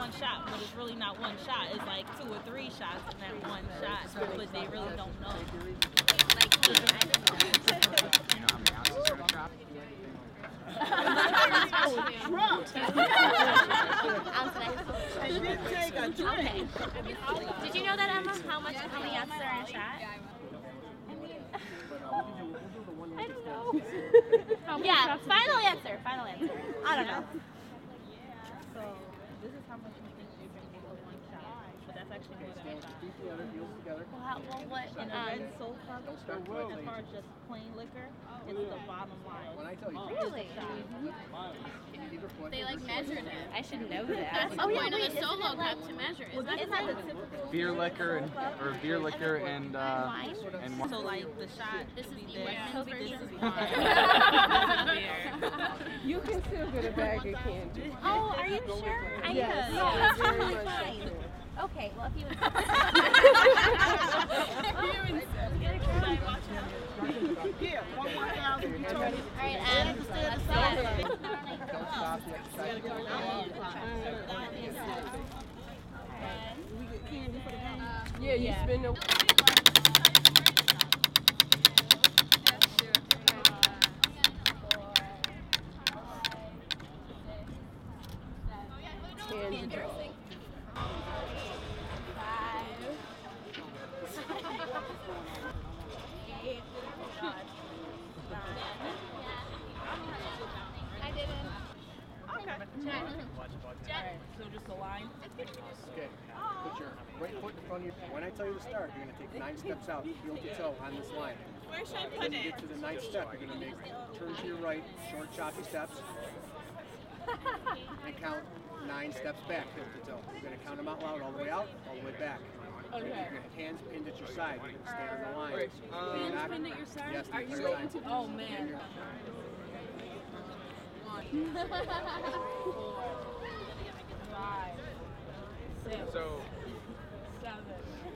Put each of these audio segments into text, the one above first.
one shot, but it's really not one shot. It's like 2 or 3 shots in that one shot, but they really don't know. Like, do you know how many ounces are in a drop? Okay. Did you know that, Emma? How many ounces are in a shot? I don't know. Yeah, final answer. I don't know. So this is how much you think you're drinking with one shot, but that's actually more than a shot. What? And the red soul cargo structure, as far as just plain liquor, is the bottom line. When I tell you, Really? They like measured it. I should know that. That's the point of the solo cup to measure it. Well, isn't that the typical Beer liquor and Wine? So like the shot, This is be the this, women's this version. is wine. You can still get a bag of candy. Oh, are you sure? Yes. No, that's Very totally much fine. so. Okay, well, if you Here, 1,000. All right, let's see it. We get candy for the game. Yeah, you spend the. Tangible. I didn't. Okay. So just a line. okay, put your right foot in front of you. When I tell you to start, you're going to take 9 steps out, heel to toe on this line. Where should I When put you it? get to the 9th step, you're going to make turn to your right, short, choppy steps, and count 9 steps back, heel to toe. You're going to count them out loud, all the way out, all the way back. Okay. Your hands pinned at your side. You're going to stay on the line. Hands pinned at your side? Yes, Are you the going entire to? Oh man. 4, 5, 6, So 7.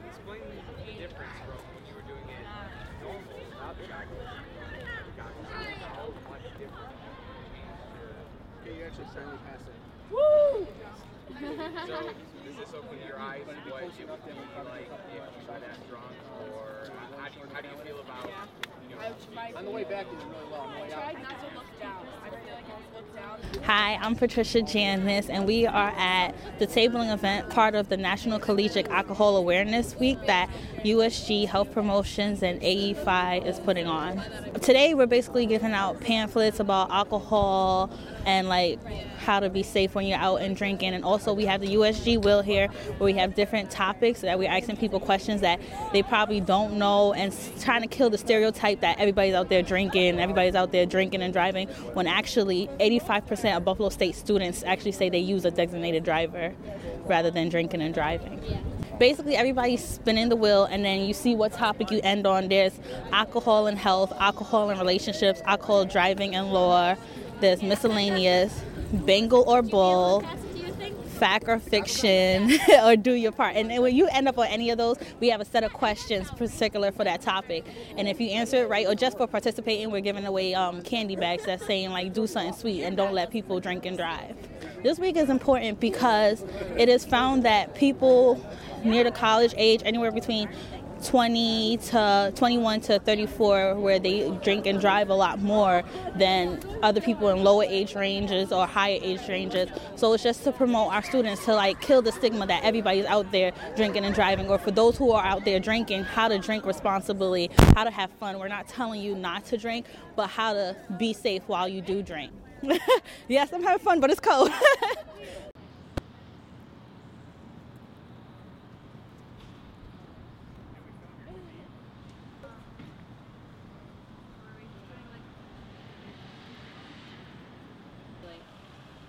explain the difference from when you were doing it normal without the goggles. How much different? Okay, you actually finally pass it. Woo! So does this open your eyes to what it would be like if you were that drunk, or how do you feel about, you know, On the way back, you did really well. On the way out, Try not to look down. I feel like if you look down. Hi, I'm Patricia Janice, and we are at the tabling event, part of the National Collegiate Alcohol Awareness Week that USG Health Promotions and AE5 is putting on. Today, we're basically giving out pamphlets about alcohol and like how to be safe when you're out and drinking. And also, we have the USG wheel here where we have different topics that we're asking people questions that they probably don't know, and trying to kill the stereotype that everybody's out there drinking and driving, when actually 85% of Buffalo State students actually say they use a designated driver rather than drinking and driving. Basically, everybody's spinning the wheel, and then you see what topic you end on. There's alcohol and health, alcohol and relationships, alcohol, driving and law. There's miscellaneous, bingo or bull, fact or fiction, or do your part. And when you end up on any of those, we have a set of questions particular for that topic. And if you answer it right, or just for participating, we're giving away candy bags that's saying like do something sweet and don't let people drink and drive. This week is important because it is found that people near the college age, anywhere between 21 to 34, where they drink and drive a lot more than other people in lower age ranges or higher age ranges. So it's just to promote our students to like kill the stigma that everybody's out there drinking and driving, or for those who are out there drinking, how to drink responsibly, how to have fun. We're not telling you not to drink, but how to be safe while you do drink. Yes, I'm having fun, but it's cold.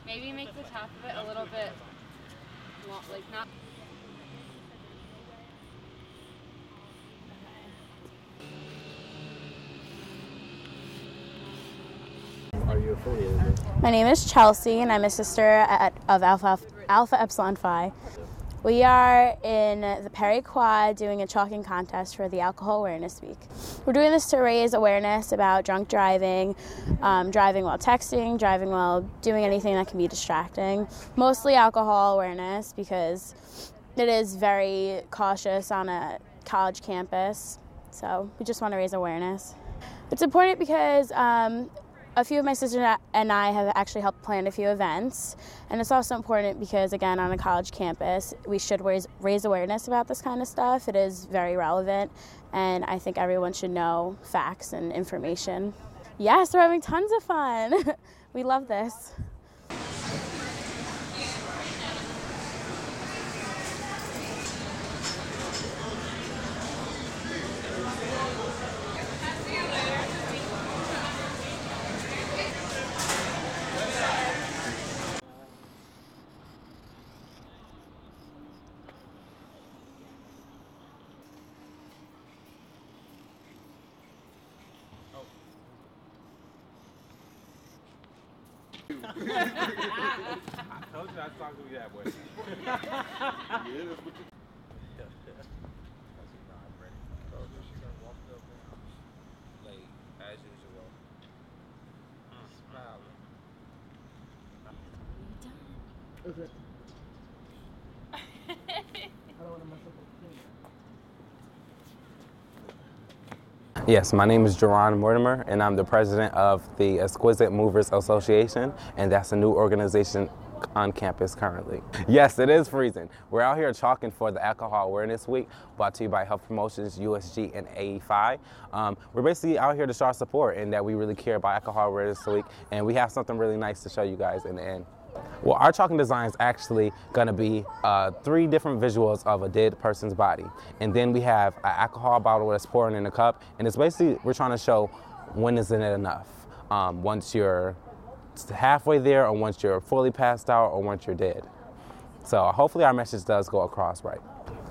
Maybe make the top of it a little bit, like not. are you affiliated with? My name is Chelsea, and I'm a sister of Alpha Epsilon Phi. We are in the Perry Quad doing a chalking contest for the Alcohol Awareness Week. We're doing this to raise awareness about drunk driving, driving while texting, driving while doing anything that can be distracting. Mostly alcohol awareness because it is very cautious on a college campus, so we just want to raise awareness. It's important because a few of my sisters and I have actually helped plan a few events, and it's also important because, again, on a college campus, we should raise awareness about this kind of stuff. It is very relevant, and I think everyone should know facts and information. Yes, we're having tons of fun. We love this. I told you not to talk to me that way. Like, as usual. Smiling. Okay. I don't want to mess up the thing. Yes, my name is Jerron Mortimer, and I'm the president of the Exquisite Movers Association, and that's a new organization on campus currently. Yes, it is freezing. We're out here chalking for the Alcohol Awareness Week, brought to you by Health Promotions, USG, and AE5. We're basically out here to show our support and that we really care about Alcohol Awareness Week, and we have something really nice to show you guys in the end. Well, our chalking design is actually going to be 3 different visuals of a dead person's body. And then we have an alcohol bottle that's pouring in a cup. And it's basically, we're trying to show when isn't it enough. Once you're halfway there, or once you're fully passed out, or once you're dead. So hopefully our message does go across right.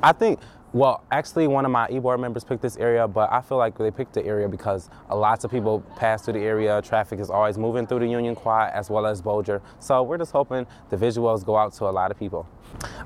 I think, well, actually one of my e-board members picked this area, but I feel like they picked the area because lots of people pass through the area. Traffic is always moving through the Union Quad as well as Boulder. So we're just hoping the visuals go out to a lot of people.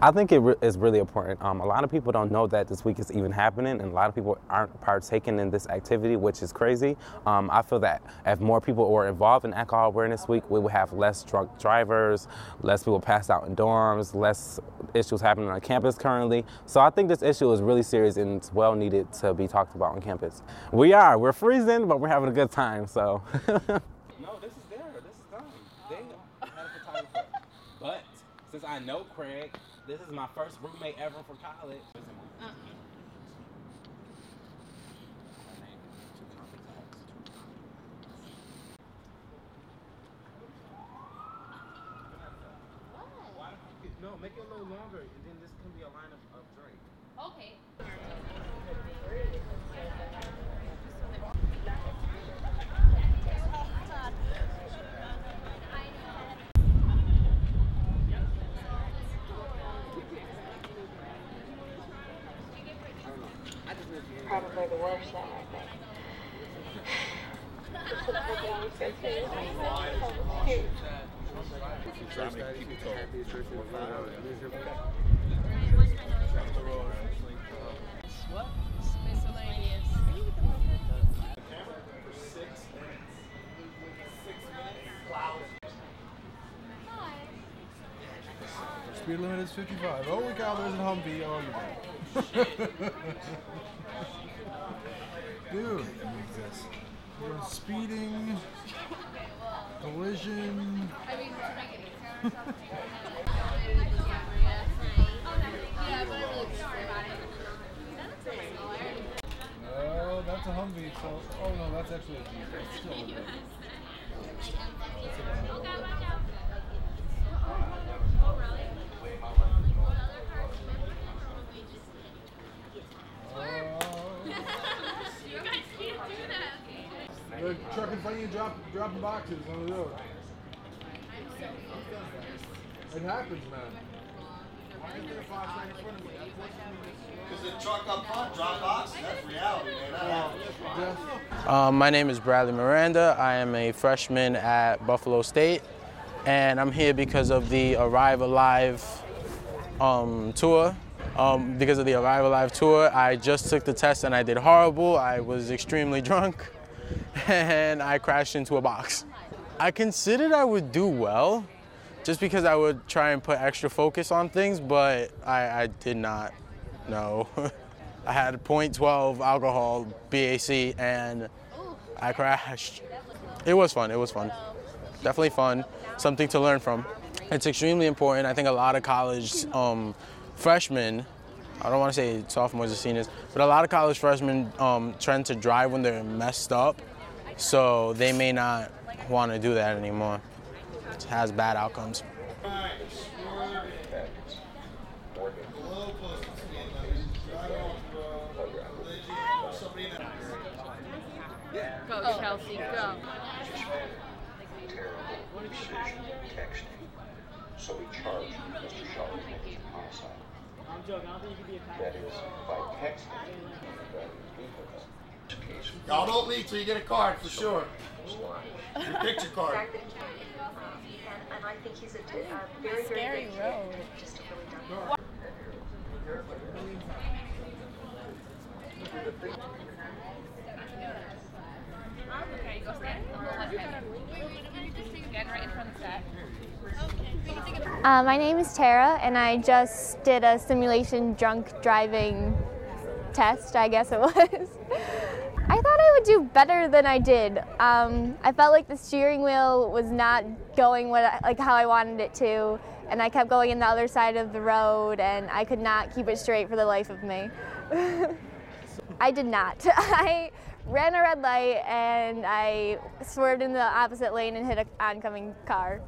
I think it is really important. A lot of people don't know that this week is even happening, and a lot of people aren't partaking in this activity, which is crazy. I feel that if more people were involved in Alcohol Awareness Week, we would have less drunk drivers, less people passed out in dorms, less issues happening on campus currently. So I think this issue is really serious and it's well needed to be talked about on campus. We're freezing, but we're having a good time, so. No, this is there. This is done. They had a photographer. But since I know Kraig, this is my first roommate ever for college. No, make it a little longer, and then this can be a line of Drake. Okay. Probably the worst thing, I think. What? Miscellaneous. Speed limit is 55. Holy cow, there's a Humvee. Oh, you're dead. Dude, you're speeding, collision. Oh, that's a Humvee. So, oh no, that's actually a Jeep. It's still a Jeep. The truck in front of you dropping boxes on the road. It happens, man. Because the truck up front drop boxes, that's reality, man. That happens. My name is Bradley Miranda. I am a freshman at Buffalo State, and I'm here because of the Arrive Alive tour Because of the Arrive Alive tour, I just took the test and I did horrible. I was extremely drunk and I crashed into a box. I considered I would do well just because I would try and put extra focus on things, but I did not know. I had 0.12 alcohol, BAC, and I crashed. It was fun, it was fun. Definitely fun, something to learn from. It's extremely important. I think a lot of college freshmen, I don't want to say sophomores or seniors, but a lot of college freshmen tend to drive when they're messed up, so they may not want to do that anymore. It has bad outcomes. Go, Chelsea, go. So we charge Mr. Shelby homicide. I'm joking, I don't think you can be a pastor. That is by texting. Y'all don't leave till you get a card for sure. Your picture card. And I think he's a very, very good road. Just a really dumb road. Okay, go stand. Again, right in front of the set. My name is Tara, and I just did a simulation drunk driving test, I guess it was. I thought I would do better than I did. I felt like the steering wheel was not going how I wanted it to, and I kept going in the other side of the road, and I could not keep it straight for the life of me. I did not. I ran a red light, and I swerved in the opposite lane and hit an oncoming car.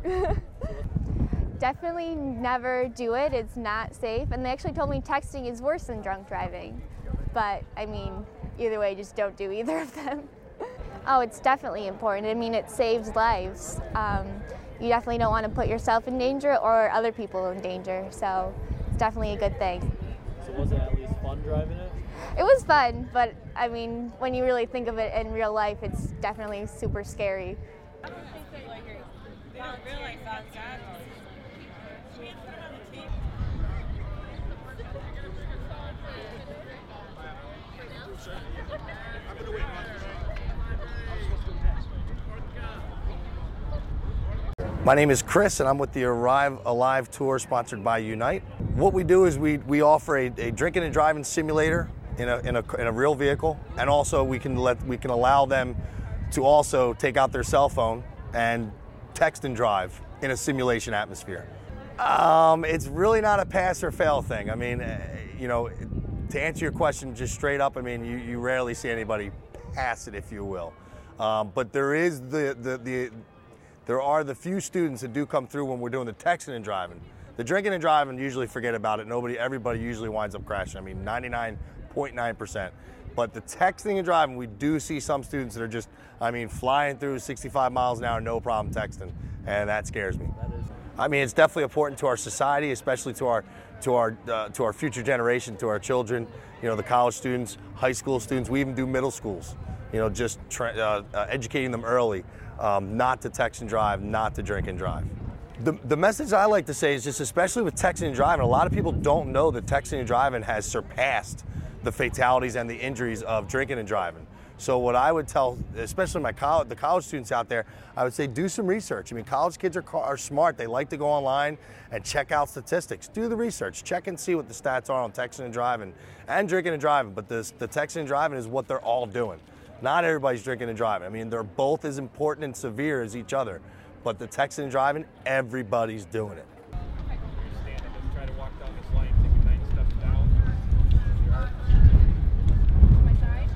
Definitely never do it. It's not safe. And they actually told me texting is worse than drunk driving. But, I mean, either way, just don't do either of them. Oh, it's definitely important. I mean, it saves lives. You definitely don't want to put yourself in danger or other people in danger. So it's definitely a good thing. So was it at least fun driving it? It was fun, but, I mean, when you really think of it in real life, it's definitely super scary. My name is Chris, and I'm with the Arrive Alive tour sponsored by Unite. What we do is we offer a drinking and driving simulator in a real vehicle, and also we can allow them to also take out their cell phone and text and drive in a simulation atmosphere. It's really not a pass or fail thing. I mean, to answer your question just straight up, I mean, you rarely see anybody pass it, if you will. But there is there are the few students that do come through when we're doing the texting and driving. The drinking and driving, usually forget about it. Everybody usually winds up crashing. I mean, 99.9%. But the texting and driving, we do see some students that are just, flying through 65 miles an hour, no problem texting, and that scares me. I mean, it's definitely important to our society, especially to our future generation, to our children. The college students, high school students. We even do middle schools. Just educating them early, not to text and drive, not to drink and drive. The message I like to say is just, especially with texting and driving, a lot of people don't know that texting and driving has surpassed the fatalities and the injuries of drinking and driving. So what I would tell, especially the college students out there, I would say do some research. I mean, college kids are smart. They like to go online and check out statistics. Do the research. Check and see what the stats are on texting and driving and drinking and driving. But the texting and driving is what they're all doing. Not everybody's drinking and driving. I mean, they're both as important and severe as each other. But the texting and driving, everybody's doing it. Try to walk down this line, take 9 steps down. My side?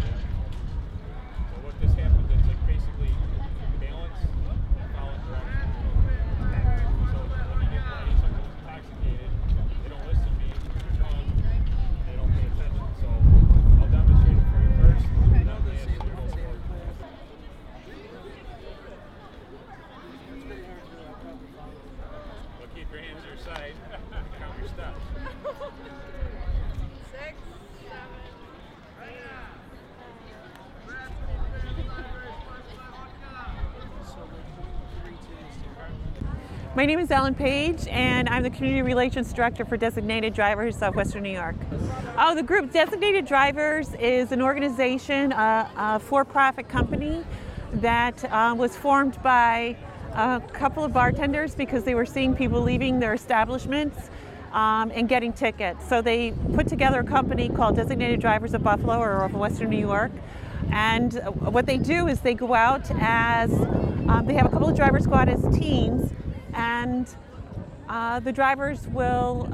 So what this happens is basically balance, follow direction. So when you get ready, someone's intoxicated, they don't listen to me, they don't pay attention. So I'll demonstrate it for you first, and then I'll ask you to go forward. But keep your My name is Ellen Page, and I'm the Community Relations Director for Designated Drivers of Western New York. The group Designated Drivers is an organization, a for-profit company that was formed by a couple of bartenders because they were seeing people leaving their establishments and getting tickets. So they put together a company called Designated Drivers of Buffalo or of Western New York. And what they do is they go out as, they have a couple of drivers go out as teams, and the drivers will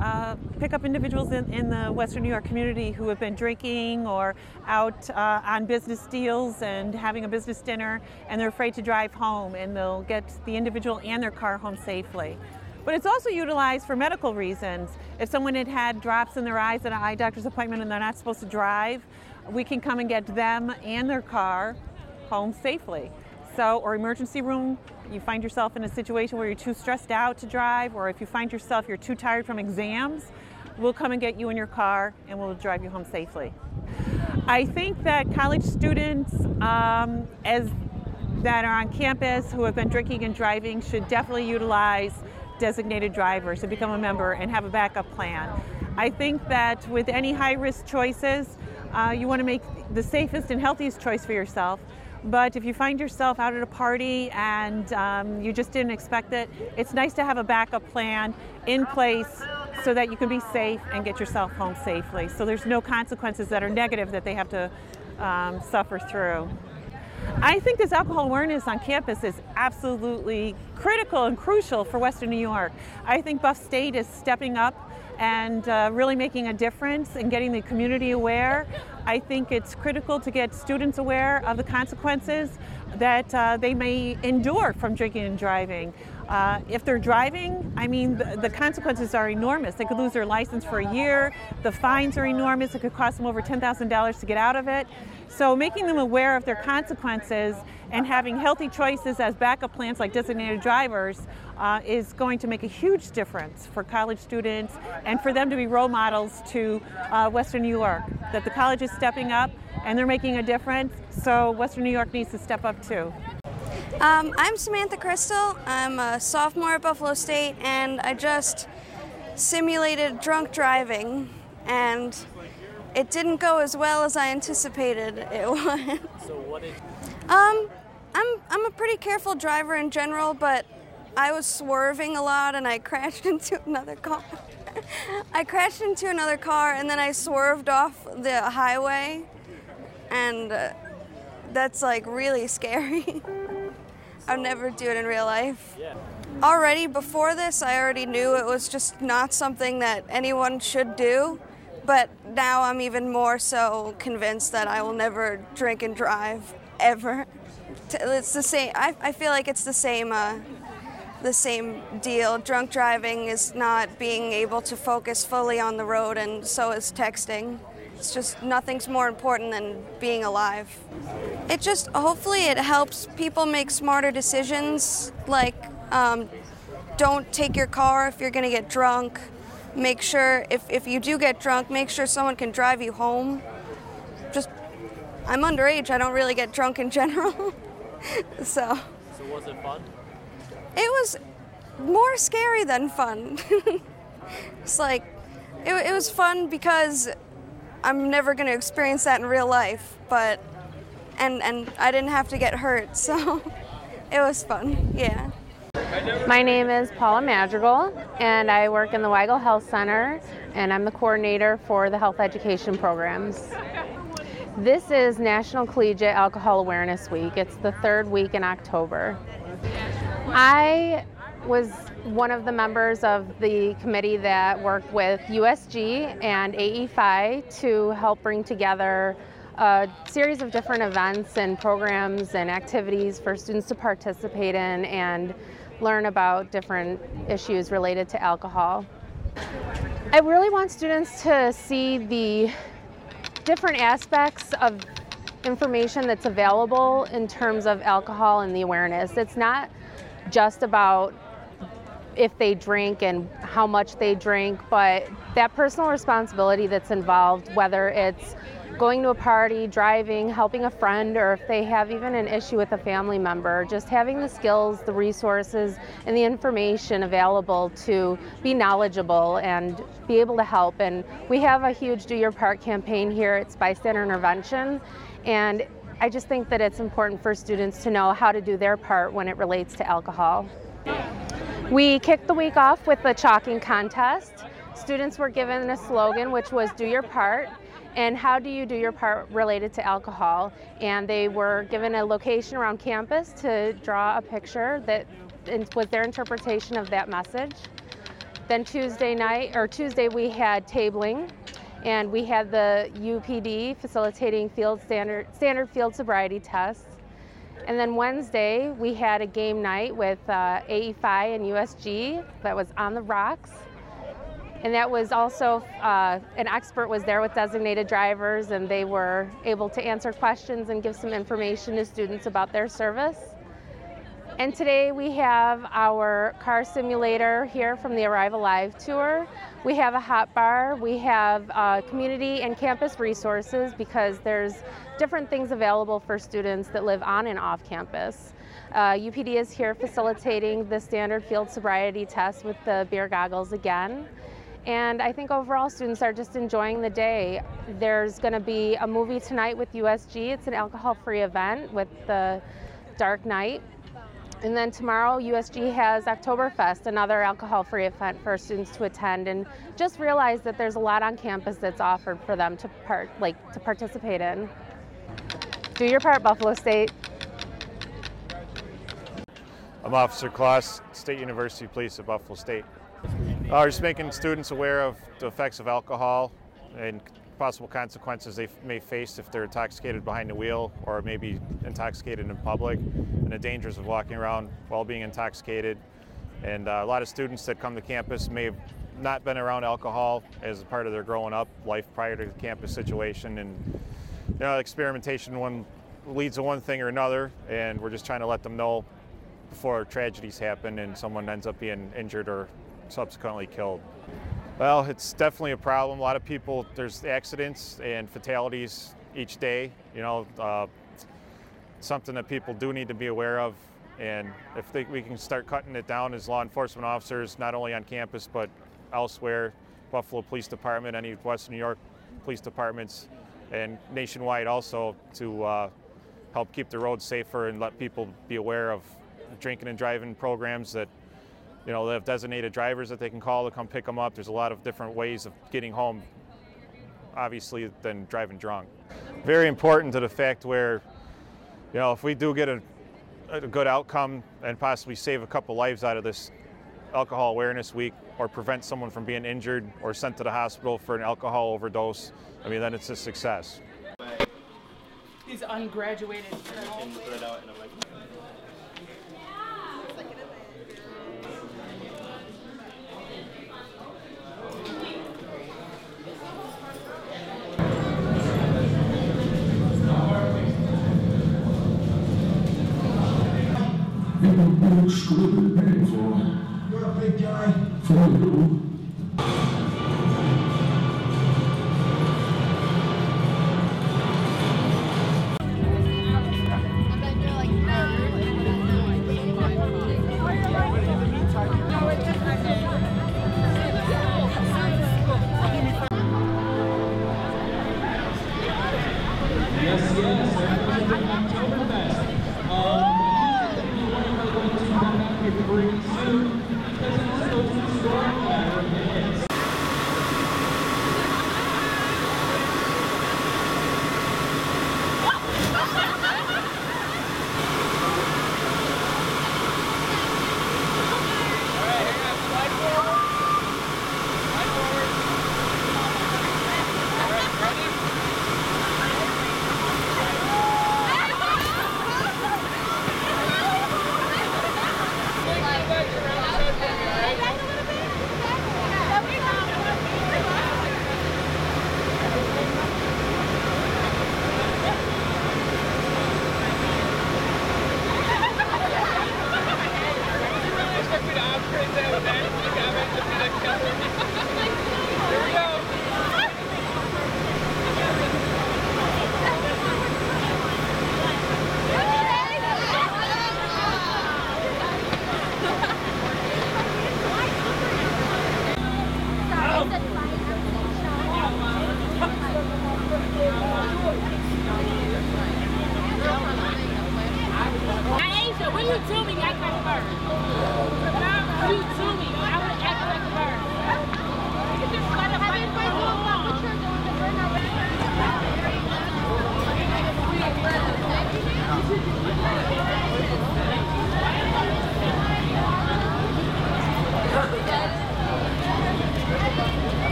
pick up individuals in the Western New York community who have been drinking or out on business deals and having a business dinner, and they're afraid to drive home, and they'll get the individual and their car home safely. But it's also utilized for medical reasons. If someone had had drops in their eyes at an eye doctor's appointment and they're not supposed to drive, we can come and get them and their car home safely. So, or emergency room, you find yourself in a situation where you're too stressed out to drive, or if you find yourself you're too tired from exams, we'll come and get you in your car and we'll drive you home safely. I think that college students that are on campus who have been drinking and driving should definitely utilize designated drivers to become a member and have a backup plan. I think that with any high-risk choices, you want to make the safest and healthiest choice for yourself. But if you find yourself out at a party and you just didn't expect it, it's nice to have a backup plan in place so that you can be safe and get yourself home safely. So there's no consequences that are negative that they have to suffer through. I think this alcohol awareness on campus is absolutely critical and crucial for Western New York. I think Buff State is stepping up and really making a difference in getting the community aware. I think it's critical to get students aware of the consequences that they may endure from drinking and driving. If they're driving, I mean, the consequences are enormous. They could lose their license for a year. The fines are enormous. It could cost them over $10,000 to get out of it. So making them aware of their consequences and having healthy choices as backup plans like designated drivers is going to make a huge difference for college students and for them to be role models to Western New York, that the college is stepping up and they're making a difference, so Western New York needs to step up too. I'm Samantha Crystal. I'm a sophomore at Buffalo State, and I just simulated drunk driving, and it didn't go as well as I anticipated it would. So what did... I'm a pretty careful driver in general, but I was swerving a lot and I crashed into another car. I crashed into another car and then I swerved off the highway, and that's like really scary. I'd never do it in real life. Yeah. Already before this, I already knew it was just not something that anyone should do, but now I'm even more so convinced that I will never drink and drive, ever. It's the same, I feel like it's the same deal. Drunk driving is not being able to focus fully on the road, and so is texting. It's just nothing's more important than being alive. It just, hopefully it helps people make smarter decisions, like don't take your car if you're gonna get drunk. Make sure, if you do get drunk, make sure someone can drive you home. I'm underage, I don't really get drunk in general. So was it fun? It was more scary than fun. It's like, it was fun because I'm never going to experience that in real life, but, and I didn't have to get hurt, so it was fun, yeah. My name is Paula Madrigal, and I work in the Weigel Health Center, and I'm the coordinator for the health education programs. This is National Collegiate Alcohol Awareness Week. It's the third week in October. I was one of the members of the committee that worked with USG and AE5 to help bring together a series of different events and programs and activities for students to participate in and learn about different issues related to alcohol. I really want students to see the different aspects of information that's available in terms of alcohol and the awareness. It's not just about if they drink and how much they drink, but that personal responsibility that's involved, whether it's going to a party, driving, helping a friend, or if they have even an issue with a family member, just having the skills, the resources, and the information available to be knowledgeable and be able to help. And we have a huge Do Your Part campaign here. It's bystander intervention, and I just think that it's important for students to know how to do their part when it relates to alcohol. We kicked the week off with the chalking contest. Students were given a slogan, which was "Do Your Part," and how do you do your part related to alcohol? And they were given a location around campus to draw a picture that was their interpretation of that message. Then Tuesday we had tabling, and we had the UPD facilitating standard field sobriety tests. And then Wednesday we had a game night with AE5 and USG that was on the rocks. And that was also, an expert was there with designated drivers, and they were able to answer questions and give some information to students about their service. And today we have our car simulator here from the Arrive Alive tour. We have a hot bar, we have community and campus resources because there's different things available for students that live on and off campus. UPD is here facilitating the standard field sobriety test with the beer goggles again. And I think overall students are just enjoying the day. There's going to be a movie tonight with USG. It's an alcohol-free event with the Dark Night. And then tomorrow USG has Oktoberfest, another alcohol-free event for students to attend, and just realize that there's a lot on campus that's offered for them to participate in. Do your part, Buffalo State. I'm Officer Kloss, State University Police at Buffalo State. We're just making students aware of the effects of alcohol and possible consequences they may face if they're intoxicated behind the wheel or maybe intoxicated in public, and the dangers of walking around while being intoxicated. And a lot of students that come to campus may have not been around alcohol as a part of their growing up life prior to the campus situation, and experimentation one leads to one thing or another, and we're just trying to let them know before tragedies happen and someone ends up being injured or subsequently killed. Well, it's definitely a problem. A lot of people, there's accidents and fatalities each day, something that people do need to be aware of. And if we can start cutting it down as law enforcement officers, not only on campus but elsewhere, Buffalo Police Department, any Western New York police departments, and nationwide also, to help keep the roads safer and let people be aware of drinking and driving programs that they have designated drivers that they can call to come pick them up. There's a lot of different ways of getting home, obviously, than driving drunk. Very important to the fact where, if we do get a good outcome and possibly save a couple lives out of this Alcohol Awareness Week, or prevent someone from being injured or sent to the hospital for an alcohol overdose, then it's a success. These ungraduated You're a big guy.